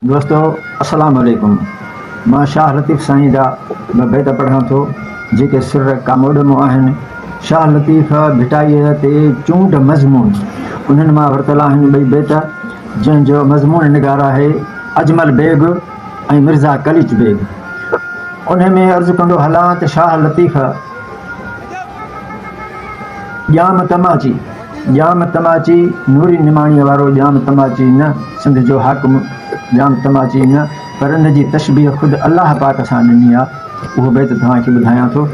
दोस्तों अस्सलाम वालेकुम। मां शाह लतीफ़ साईं जा ॿ बैत पढ़ां थो जेके सुर कामोॾमो आहिनि। शाह लतीफ़ भिटाईअ ते चूंड मज़मून उन्हनि मां वरितल आहिनि ॿई बैत जंहिंजो मज़मून निगार आहे अजमल बेग ऐं मिर्ज़ा कलीच बेग। उन में अर्ज़ु कंदो हलां त शाह लतीफ़ ॼाम तमाची नूरी निमाणीअ वारो ॼाम तमाची न, सिंध जो हाकिम ॼाम तमाची न, पर इन जी तशबीह ख़ुदि अलाह पाक सां ॾिनी आहे। उहो बैत तव्हांखे ॿुधायां थो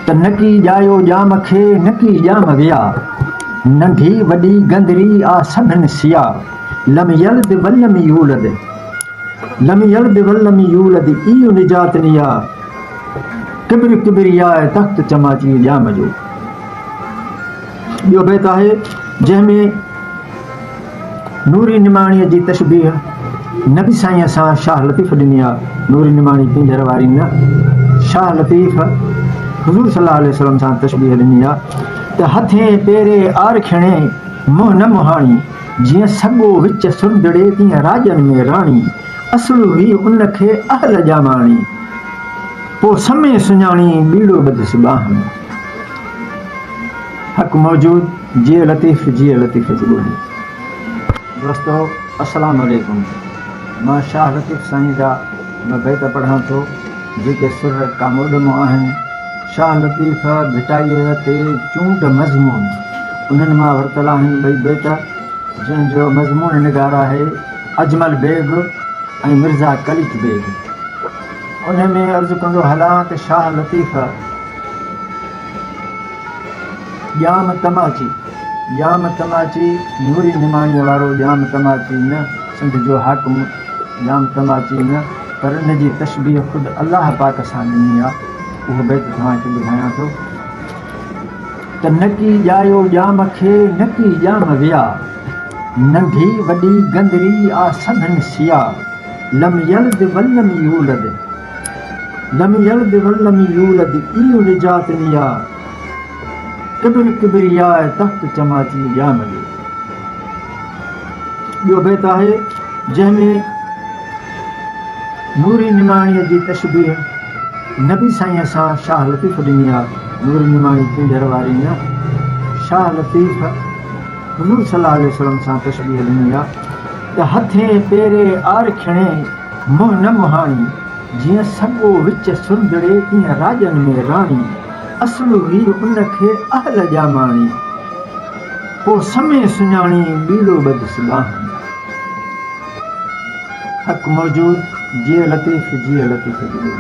त नकी ॼायो ॼाम खे नकी ॼाम विया, नंढी वॾी गंदरी आ सभिनि सिया, लम यल्द वल्लम यूलद इहो निजात निया, किबिर किबिरिया तख़्त चमाची ॼाम जो। ॿियो बैत आहे जंहिंमें नूरी निमाणीअ जी तशबीह नबी साईं सां शाह लतीफ़ ॾिनी आहे। नूरी निमाणी पिंजर वारी न, शाह लतीफ़ हुज़ूर सल्लल्लाहु अलैहि वसल्लम सां तशबीह ॾिनी आहे त हथें पेरे आर खिणे मुंहुं न मुहाणी, जीअं सॻो विच सुंदड़े तीअं राजनि में राणी, असुल हुई उनखे अहल ॼामाणी, पोइ समय सुञाणी ॿीड़ो ॿधसि ॿाह में। हक़ मौजूद जिए लतीफ़ जी ॿोली। दोस्तों अस्सलाम वालेकुम। मां शाह लतीफ़ साईं जा ॿ बैत पढ़ां थो जेके सुर कामोॾमो आहिनि। शाह लतीफ़ भिटाईअ ते चूंड मज़मून उन्हनि मां वरितल आहिनि ॿई बैत जंहिंजो मज़मून निगार आहे अजमल बेग ऐं मिर्ज़ा कलीच बेग। उन में अर्ज़ु कंदो हलां त शाह लतीफ़ ॼाम तमाची नूरी निमाणीअ वारो ॼाम तमाची न, सिंध जो हाकिम ॼाम तमाची न, पर इन जी तशबीह ख़ुदि अलाह पाक सां ॾिनी आहे। उहो बैत तव्हांखे ॿुधायां थो त नकी ॼायो ॼाम खे नकी ॼाम विया, नंढी वॾी गंदरी आ सभिनि सिया, लम यल्द वल्लम यूलद इहो निजात निया, किबिर किबिरिया तख़्त चमाची ॼाम जो। ॿियो बैत आहे जंहिंमें नूरी निमाणीअ जी तशबीह नबी साईं सां शाह लतीफ़ ॾिनी आहे। नूरी निमाणी पिंजर वारी न, शाह लतीफ़ हुज़ूर सल्लल्लाहु अलैहि वसल्लम सां तशबीह ॾिनी आहे त हथें पेरे आर खिणे मुंहुं न मुहाणी, जीअं सॻो विच सुंदड़े तीअं राजनि में राणी, असुल हुई उनखे अहल ॼामाणी, पोइ समय सुञाणी ॿीड़ो ॿधसि ॿाह में। हक़ मौजूद जिए लतीफ़ जी ॿोली।